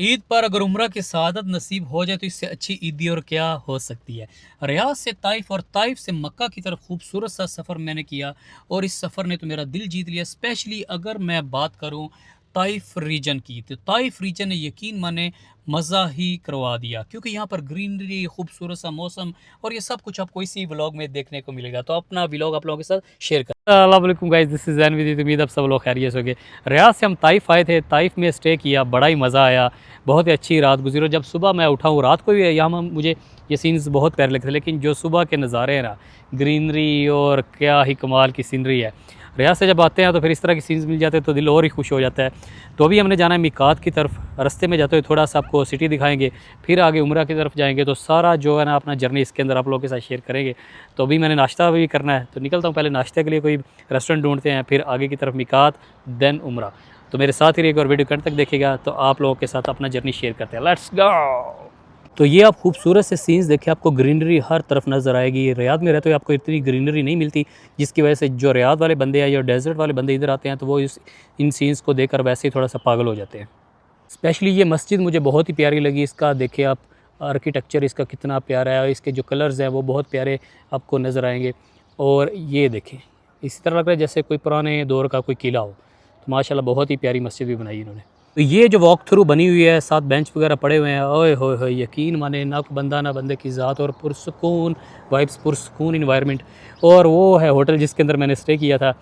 ईद पर अगर उम्रा की सआदत नसीब हो जाए तो इससे अच्छी ईदी और क्या हो सकती है। रियाद से ताइफ और ताइफ से मक्का की तरफ खूबसूरत सा सफ़र मैंने किया और इस सफ़र ने तो मेरा दिल जीत लिया। स्पेशली अगर मैं बात करूं ताइफ रीजन की, तो ताइफ रीजन ने यकीन माने मज़ा ही करवा दिया, क्योंकि यहाँ पर ग्रीनरी, खूबसूरत सा मौसम और ये सब कुछ आपको इसी व्लॉग में देखने को मिलेगा। तो अपना व्लॉग आप लोगों के साथ शेयर कर। अस्सलाम वालेकुम guys, this is Jain with उम्मीद आप सब लोग खैरियत होंगे। रियाद से हम ताइफ आए थे, ताइफ में स्टे किया, बड़ा ही मज़ा आया, बहुत ही अच्छी रात गुजरी। और जब सुबह मैं उठा हूँ, रात को भी यहाँ मुझे ये सीन्स बहुत प्यारे लगते थे, लेकिन जो सुबह के नज़ारे हैं ना, ग्रीनरी और क्या ही कमाल की सीनरी है। रियाद से जब आते हैं तो फिर इस तरह के सीन्स मिल जाते हैं तो दिल और ही खुश हो जाता है। तो अभी हमने जाना है मीकात की तरफ। रास्ते में जाते हुए थोड़ा सा आपको सिटी दिखाएंगे, फिर आगे उम्रा की तरफ जाएंगे, तो सारा जो है ना अपना जर्नी इसके अंदर आप लोगों के साथ शेयर करेंगे। तो अभी मैंने नाश्ता भी करना है, तो निकलता हूँ, पहले नाश्ते के लिए कोई रेस्टोरेंट ढूंढते हैं, फिर आगे की तरफ मीकात, देन उम्रा। तो मेरे साथ ही एक और वीडियो करने तक देखिएगा, तो आप लोगों के साथ अपना जर्नी शेयर करते हैं। Let's go. तो ये आप खूबसूरत से सीन्स देखें, आपको ग्रीनरी हर तरफ नज़र आएगी। रियाद में रहते हुए आपको इतनी ग्रीनरी नहीं मिलती, जिसकी वजह से जो रियाद वाले बंदे हैं या डेजर्ट वाले बंदे इधर आते हैं तो वो इन सीन्स को देखकर वैसे ही थोड़ा सा पागल हो जाते हैं। स्पेशली ये मस्जिद मुझे बहुत ही प्यारी लगी। इसका देखिए आप, आर्किटेक्चर इसका कितना प्यारा है, इसके जो कलर्स हैं वो बहुत प्यारे आपको नज़र आएंगे। और ये देखें, इसी तरह लग रहा है जैसे कोई पुराने दौर का कोई किला हो। तो माशाल्लाह बहुत ही प्यारी मस्जिद भी बनाई इन्होंने। तो ये जो वॉक थ्रू बनी हुई है, साथ बेंच वगैरह पड़े हुए हैं, ओए होए यकीन माने ना बंदा ना बंदे की ज़ात, और पुरसकून वाइब्स, पुरसकून इन्वायरमेंट। और वो है होटल जिसके अंदर मैंने स्टे किया था।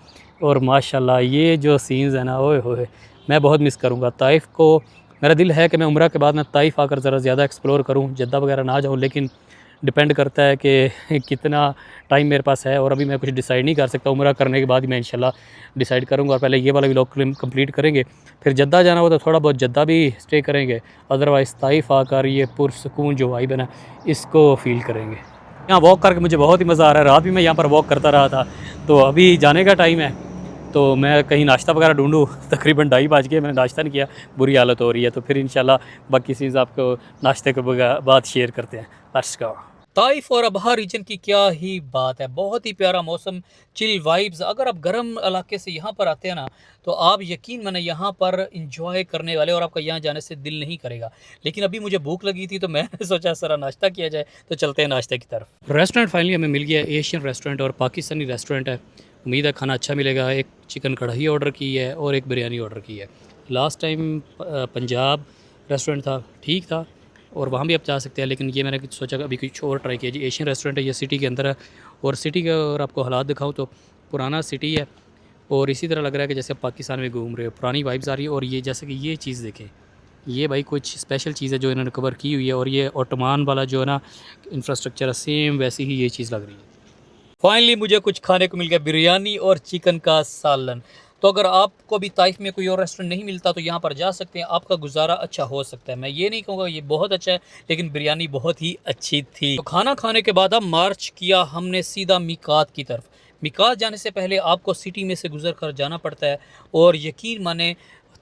और माशाल्लाह ये जो सीन्स है ना, ओए होए, मैं बहुत मिस करूँगा ताइफ़ को। मेरा दिल है कि मैं उम्रा के बाद मैं ताइफ़ आकर ज़रा ज़्यादा एक्सप्लोर करूँ, जद्दा वगैरह ना जाऊँ, लेकिन डिपेंड करता है कि कितना टाइम मेरे पास है। और अभी मैं कुछ डिसाइड नहीं कर सकता, उम्रा करने के बाद ही मैं इंशाल्लाह डिसाइड करूँगा। और पहले ये वाला व्लॉग कंप्लीट करेंगे, फिर जद्दा जाना हो तो थोड़ा बहुत जद्दा भी स्टे करेंगे, अदरवाइज़ ताइफ़ आकर ये पुरसकून जो वाइब है ना, इसको फ़ील करेंगे। यहाँ वॉक करके मुझे बहुत ही मज़ा आ रहा है। रात भी मैं यहाँ पर वॉक करता रहा था। तो अभी जाने का टाइम है, तो मैं कहीं नाश्ता वगैरह ढूंढूँ। तकरीबन 2:30 बज गए, मैंने नाश्ता नहीं किया, बुरी हालत हो रही है। तो फिर इंशाल्लाह बाकी चीज़ आपको नाश्ते के बाद शेयर करते हैं। Let's go. ताइफ और अबहा रीजन की क्या ही बात है, बहुत ही प्यारा मौसम, चिल वाइब्स। अगर आप गर्म इलाके से यहाँ पर आते हैं ना, तो आप यकीन माने यहाँ पर इंजॉय करने वाले, और आपका यहाँ जाने से दिल नहीं करेगा। लेकिन अभी मुझे भूख लगी थी तो मैंने सोचा सारा नाश्ता किया जाए, तो चलते हैं नाश्ते की तरफ। रेस्टोरेंट फाइनली हमें मिल गया, एशियन रेस्टोरेंट और पाकिस्तानी रेस्टोरेंट है। उम्मीद है खाना अच्छा मिलेगा। एक चिकन कढ़ाई ऑर्डर की है और एक बिरयानी ऑर्डर की है। लास्ट टाइम पंजाब रेस्टोरेंट था, ठीक था, और वहाँ भी आप जा सकते हैं, लेकिन ये मैंने सोचा कि अभी कुछ और ट्राई किया जी। एशियन रेस्टोरेंट है, ये सिटी के अंदर है। और सिटी का और आपको हालात दिखाऊँ तो पुराना सिटी है, और इसी तरह लग रहा है कि जैसे आप पाकिस्तान में घूम रहे हो, पुरानी वाइब्स आ रही है। और ये जैसे कि ये चीज़ देखें, ये भाई कुछ स्पेशल चीज़ है जो इन्होंने कवर की हुई है, और ये ओटमान वाला जो है ना इंफ्रास्ट्रक्चर है, सेम वैसी ही ये चीज़ लग रही है। फाइनली मुझे कुछ खाने को मिल गया, बिरयानी और चिकन का सालन। तो अगर आपको भी ताइफ में कोई और रेस्टोरेंट नहीं मिलता तो यहाँ पर जा सकते हैं, आपका गुजारा अच्छा हो सकता है। मैं ये नहीं कहूँगा ये बहुत अच्छा है, लेकिन बिरयानी बहुत ही अच्छी थी। तो खाना खाने के बाद अब मार्च किया हमने सीधा मीकात की तरफ। मीकात जाने से पहले आपको सिटी में से गुजर कर जाना पड़ता है, और यकीन माने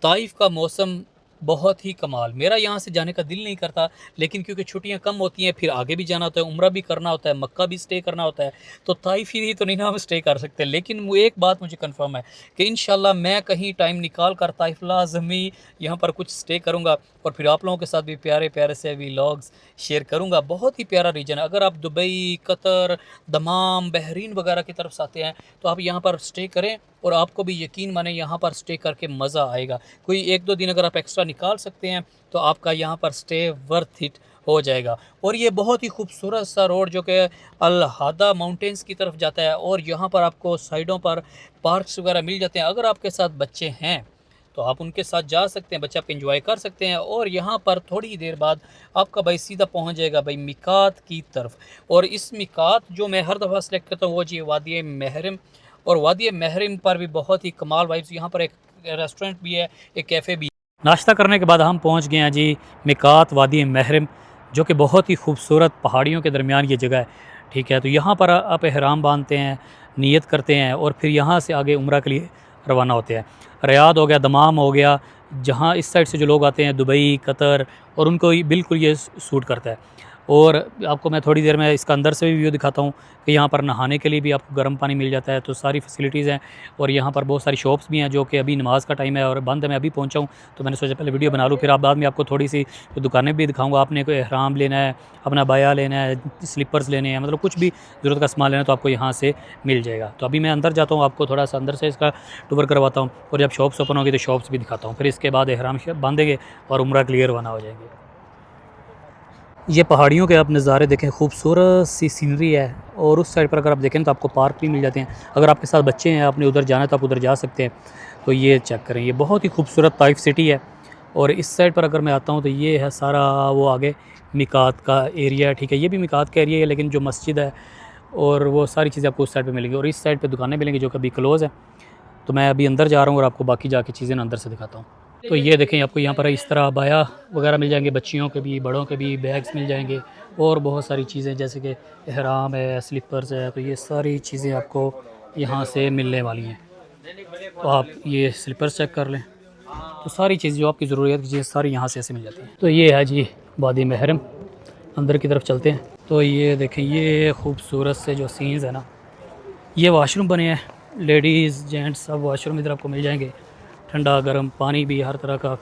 ताइफ का मौसम बहुत ही कमाल। मेरा यहाँ से जाने का दिल नहीं करता, लेकिन क्योंकि छुट्टियाँ कम होती हैं, फिर आगे भी जाना होता है, उम्रा भी करना होता है, मक्का भी स्टे करना होता है, तो ताइफ ही तो नहीं ना हम स्टे कर सकते। लेकिन वो एक बात मुझे कंफर्म है कि इंशाल्लाह मैं कहीं टाइम निकाल कर ताइफ लाज़मी यहाँ पर कुछ स्टे करूँगा, और फिर आप लोगों के साथ भी प्यारे प्यारे से व्लॉग्स शेयर करूँगा। बहुत ही प्यारा रीजन है। अगर आप दुबई, कतर, दमाम, बहरीन वगैरह की तरफ से आते हैं तो आप यहाँ पर स्टे करें, और आपको भी यकीन माने यहाँ पर स्टे करके मज़ा आएगा। कोई 1-2 दिन अगर आप एक्स्ट्रा निकाल सकते हैं तो आपका यहाँ पर स्टे वर्थ इट हो जाएगा। और ये बहुत ही खूबसूरत सा रोड जो कि अल हादा माउंटेंस की तरफ जाता है, और यहाँ पर आपको साइडों पर पार्क्स वगैरह मिल जाते हैं। अगर आपके साथ बच्चे हैं तो आप उनके साथ जा सकते हैं, बच्चे आप इंजॉय कर सकते हैं। और यहाँ पर थोड़ी देर बाद आपका भाई सीधा पहुँच जाएगा भाई मीकात की तरफ। और इस मीकात जो मैं हर दफ़ा सेलेक्ट करता हूँ वो जी वादी महरम, और वादी महरम पर भी बहुत ही कमाल वाइब्स। यहाँ पर एक रेस्टोरेंट भी है, एक कैफ़े भी है। नाश्ता करने के बाद हम पहुँच गए हैं जी मीकात वादी महरम, जो कि बहुत ही खूबसूरत पहाड़ियों के दरमियान ये जगह है। ठीक है, तो यहाँ पर आप एहराम बांधते हैं, नियत करते हैं, और फिर यहाँ से आगे उम्रा के लिए रवाना होते हैं। रियाद हो गया, दमाम हो गया, जहाँ इस साइड से जो लोग आते हैं, दुबई, कतर, और उनको बिल्कुल ये सूट करता है। और आपको मैं थोड़ी देर में इसका अंदर से भी व्यू दिखाता हूँ कि यहाँ पर नहाने के लिए भी आपको गर्म पानी मिल जाता है, तो सारी फैसिलिटीज़ हैं। और यहाँ पर बहुत सारी शॉप्स भी हैं जो कि अभी नमाज़ का टाइम है और बंद है। मैं अभी पहुँचा हूँ तो मैंने सोचा पहले वीडियो बना लूँ, फिर आप बाद में आपको थोड़ी सी दुकानें भी दिखाऊँगा। आपने कोई एहराम लेना है, अपना बाया लेना है, स्लीपर्स लेने हैं, मतलब कुछ भी ज़रूरत का सामान लेना है तो आपको यहाँ से मिल जाएगा। तो अभी मैं अंदर जाता हूँ, आपको थोड़ा सा अंदर से इसका टूर करवाता हूँ और जब शॉप्स ओपन होगी तो शॉप्स भी दिखाता हूँ। फिर इसके बाद एहराम बांधेंगे और उम्रा क्लियर बना हो जाएंगे। ये पहाड़ियों के आप नज़ारे देखें, खूबसूरत सी सीनरी है। और उस साइड पर अगर आप देखें तो आपको पार्क भी मिल जाते हैं। अगर आपके साथ बच्चे हैं, आपने उधर जाना है तो आप उधर जा सकते हैं। तो ये चेक करें, ये बहुत ही खूबसूरत ताइफ सिटी है। और इस साइड पर अगर मैं आता हूँ तो ये है सारा वो आगे मिकात का एरिया है, ठीक है। ये भी मिकात का एरिया है लेकिन जो मस्जिद है और वो सारी चीज़ें आपको उस साइड पर मिलेंगी। और इस साइड पर दुकानें मिलेंगी जो कभी क्लोज़ है। तो मैं अभी अंदर जा रहा हूँ और आपको बाकी जाके चीज़ें अंदर से दिखाता हूँ। तो ये देखें, आपको यहाँ पर इस तरह बाया वगैरह मिल जाएंगे, बच्चियों के भी बड़ों के भी बैग्स मिल जाएंगे और बहुत सारी चीज़ें जैसे कि एहराम है, स्लीपर्स है। तो ये सारी चीज़ें आपको यहाँ से मिलने वाली हैं। तो आप ये स्लीपर्स चेक कर लें, तो सारी चीज़ जो आपकी ज़रूरत की चीज़ें सारी यहाँ से ऐसे मिल जाती हैं। तो ये है जी वादी महरम, अंदर की तरफ चलते हैं। तो ये देखें, ये खूबसूरत से जो सीन्स है ना, ये वाशरूम बने हैं, लेडीज़ जेंट्स सब वाशरूम इधर आपको मिल जाएंगे। ठंडा गर्म पानी भी, हर तरह का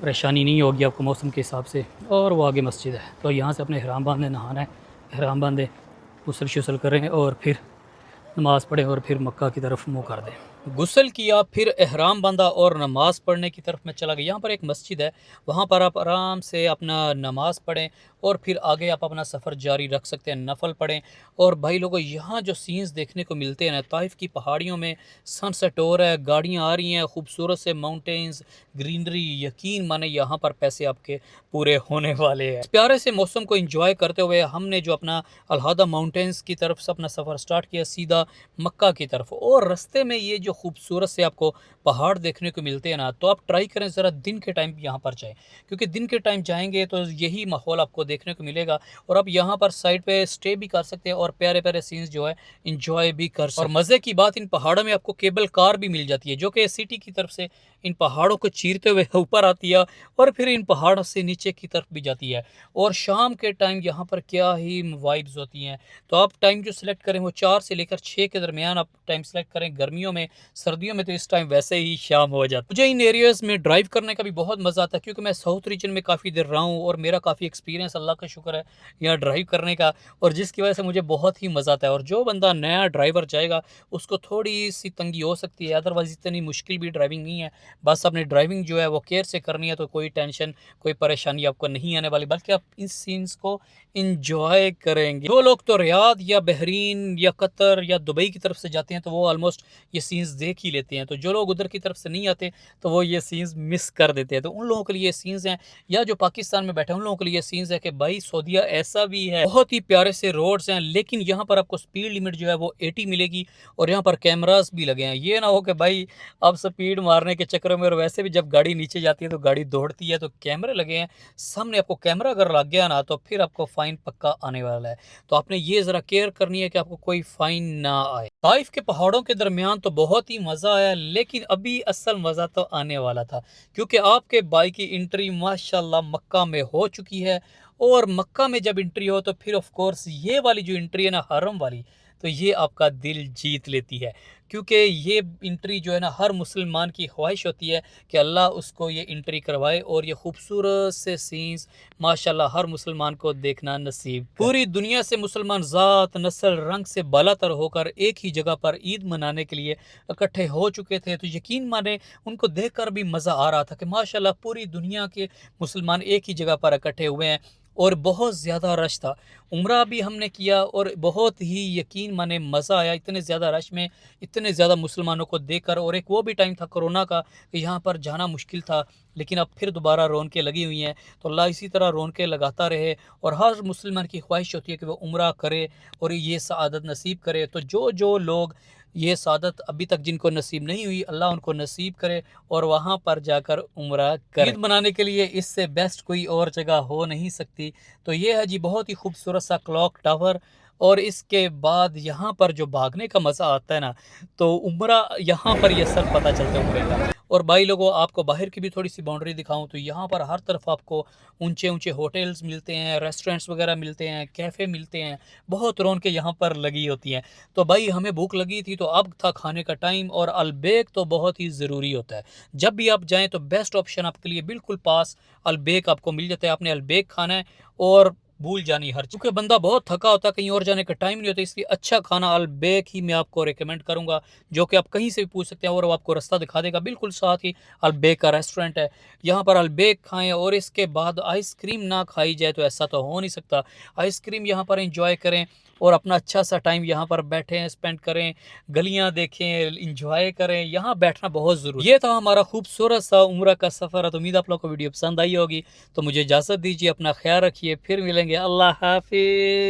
परेशानी नहीं होगी आपको मौसम के हिसाब से। और वो आगे मस्जिद है, तो यहाँ से अपने एहराम बांधे, नहाना है, एहराम बांधे, गुसल शुसल करें और फिर नमाज़ पढ़ें और फिर मक्का की तरफ मुँह कर दें। गुस्ल किया, फिर एहराम बांधा और नमाज़ पढ़ने की तरफ मैं चला गया। यहाँ पर एक मस्जिद है, वहाँ पर आप आराम से अपना नमाज़ पढ़ें और फिर आगे आप अपना सफ़र जारी रख सकते हैं, नफल पढ़ें। और भाई लोगों, यहाँ जो सीन्स देखने को मिलते हैं ना, ताइफ की पहाड़ियों में सनसेट हो रहा है, गाड़ियाँ आ रही हैं, खूबसूरत से माउंटेन्स, ग्रीनरी, यकीन माने यहाँ पर पैसे आपके पूरे होने वाले हैं। इस प्यारे से मौसम को इंजॉय करते हुए हमने जो अपना अलहदा माउंटेन्स की तरफ से अपना सफ़र स्टार्ट किया सीधा मक्का की तरफ। और रास्ते में ये जो खूबसूरत से आपको पहाड़ देखने को मिलते हैं ना, तो आप ट्राई करें ज़रा दिन के टाइम यहाँ पर जाएं, क्योंकि दिन के टाइम जाएंगे तो यही माहौल आपको देखने को मिलेगा। और आप यहाँ पर साइड पे स्टे भी कर सकते हैं और प्यारे प्यारे सीन्स जो है इंजॉय भी कर सकते हैं। और मज़े की बात, इन पहाड़ों में आपको केबल कार भी मिल जाती है जो कि सिटी की तरफ से इन पहाड़ों को चीरते हुए ऊपर आती है और फिर इन पहाड़ों से नीचे की तरफ भी जाती है। और शाम के टाइम यहाँ पर क्या ही वाइब्स होती हैं। तो आप टाइम जो सिलेक्ट करें वो 4 से लेकर 6 के दरमियान आप टाइम सेलेक्ट करें। गर्मियों में, सर्दियों में तो इस टाइम वैसे ही शाम हो जाता है। मुझे इन एरियाज़ में ड्राइव करने का भी बहुत मज़ा आता है, क्योंकि मैं साउथ रीजन में काफ़ी देर रहा हूँ और मेरा काफ़ी एक्सपीरियंस, अल्लाह का शुक्र है, यहाँ ड्राइव करने का। और जिसकी वजह से मुझे बहुत ही मज़ा आता है। और जो बंदा नया ड्राइवर जाएगा उसको थोड़ी सी तंगी हो सकती है, अदरवाइज़ इतनी मुश्किल भी ड्राइविंग नहीं है। बस अपनी ड्राइविंग जो है वो केयर से करनी है, तो कोई टेंशन, कोई परेशानी आपको नहीं आने वाली, बल्कि आप इस सीन्स को इंजॉय करेंगे। जो लोग तो रियाद या बहरीन या कतर या दुबई की तरफ से जाते हैं तो वो ऑलमोस्ट ये सीन्स देख ही लेते हैं। तो जो लोग उधर की तरफ से नहीं आते तो वो ये सीन्स मिस कर देते हैं। तो उन लोगों के लिए सीन्स हैं, या जो पाकिस्तान में बैठे हैं उन लोगों के लिए सीन्स है कि भाई सऊदीया ऐसा भी है, बहुत ही प्यारे से रोड्स हैं, लेकिन यहाँ पर आपको स्पीड लिमिट जो है वो 80 मिलेगी। और यहाँ पर कैमरास भी लगे हैं। ये ना हो कि भाई आप स्पीड मारने के चक्कर में, और वैसे भी जब गाड़ी नीचे जाती है तो गाड़ी दौड़ती है, तो कैमरे लगे हैं सामने। आपको कैमरा अगर लग गया ना तो फिर आपको फाइन पक्का आने वाला है। तो आपने ये ज़रा केयर करनी है कि आपको कोई फाइन ना आए। ताइफ के पहाड़ों के दरमियान तो बहुत ही मज़ा आया, लेकिन अभी असल मज़ा तो आने वाला था, क्योंकि आपके बाइक की एंट्री माशाल्लाह मक्का में हो चुकी है। और मक्का में जब एंट्री हो तो फिर ऑफ कोर्स ये वाली जो एंट्री है ना, हरम वाली, तो ये आपका दिल जीत लेती है। क्योंकि ये एंट्री जो है ना, हर मुसलमान की ख्वाहिश होती है कि अल्लाह उसको ये एंट्री करवाए और ये खूबसूरत से सीन्स माशाल्लाह हर मुसलमान को देखना नसीब। पूरी दुनिया से मुसलमान ज़ात, नस्ल, रंग से बालातर होकर एक ही जगह पर ईद मनाने के लिए इकट्ठे हो चुके थे। तो यकीन माने उनको देखकर भी मज़ा आ रहा था कि माशाल्लाह पूरी दुनिया के मुसलमान एक ही जगह पर इकट्ठे हुए हैं। और बहुत ज़्यादा रश था। उम्रा भी हमने किया और बहुत ही यकीन माने मज़ा आया, इतने ज़्यादा रश में इतने ज़्यादा मुसलमानों को देखकर। और एक वो भी टाइम था कोरोना का कि यहाँ पर जाना मुश्किल था, लेकिन अब फिर दोबारा रौनकें लगी हुई हैं। तो अल्लाह इसी तरह रौनकें लगाता रहे। और हर मुसलमान की ख्वाहिश होती है कि वो उम्रा करे और ये सआदत नसीब करे। तो जो जो लोग ये सआदत अभी तक जिनको नसीब नहीं हुई, अल्लाह उनको नसीब करे और वहाँ पर जाकर उम्रा करे। ईद मनाने के लिए इससे बेस्ट कोई और जगह हो नहीं सकती। तो ये है जी बहुत ही खूबसूरत सा क्लॉक टावर। और इसके बाद यहाँ पर जो भागने का मज़ा आता है ना, तो उम्रा यहाँ पर ये सब पता चलता है उम्रे का। और भाई लोगों, आपको बाहर की भी थोड़ी सी बाउंड्री दिखाऊं तो यहाँ पर हर तरफ आपको ऊंचे ऊंचे होटल्स मिलते हैं, रेस्टोरेंट्स वगैरह मिलते हैं, कैफ़े मिलते हैं, बहुत रौनकें यहाँ पर लगी होती हैं। तो भाई हमें भूख लगी थी तो अब था खाने का टाइम, और अलबेक तो बहुत ही ज़रूरी होता है। जब भी आप जाएँ तो बेस्ट ऑप्शन आपके लिए बिल्कुल पास अलबेक आपको मिल जाता है। आपने अलबेक खाना है और भूल जानी हर चीज़, क्योंकि बंदा बहुत थका होता है, कहीं और जाने का टाइम नहीं होता, इसलिए अच्छा खाना अलबेक ही मैं आपको रिकमेंड करूंगा, जो कि आप कहीं से भी पूछ सकते हैं और वो आपको रास्ता दिखा देगा। बिल्कुल साथ ही अलबेक का रेस्टोरेंट है, यहाँ पर अलबेक खाएं। और इसके बाद आइसक्रीम ना खाई जाए तो ऐसा तो हो नहीं सकता। आइसक्रीम यहाँ पर इंजॉय करें और अपना अच्छा सा टाइम यहाँ पर बैठें, स्पेंड करें, गलियाँ देखें, इंजॉय करें। यहाँ बैठना बहुत ज़रूरी। ये था हमारा खूबसूरत सा उम्रा का सफ़र है। तो उम्मीद आप लोग को वीडियो पसंद आई होगी। तो मुझे इजाज़त दीजिए, अपना ख्याल रखिए, फिर मिलेंगे। अल्लाह हाफिज़।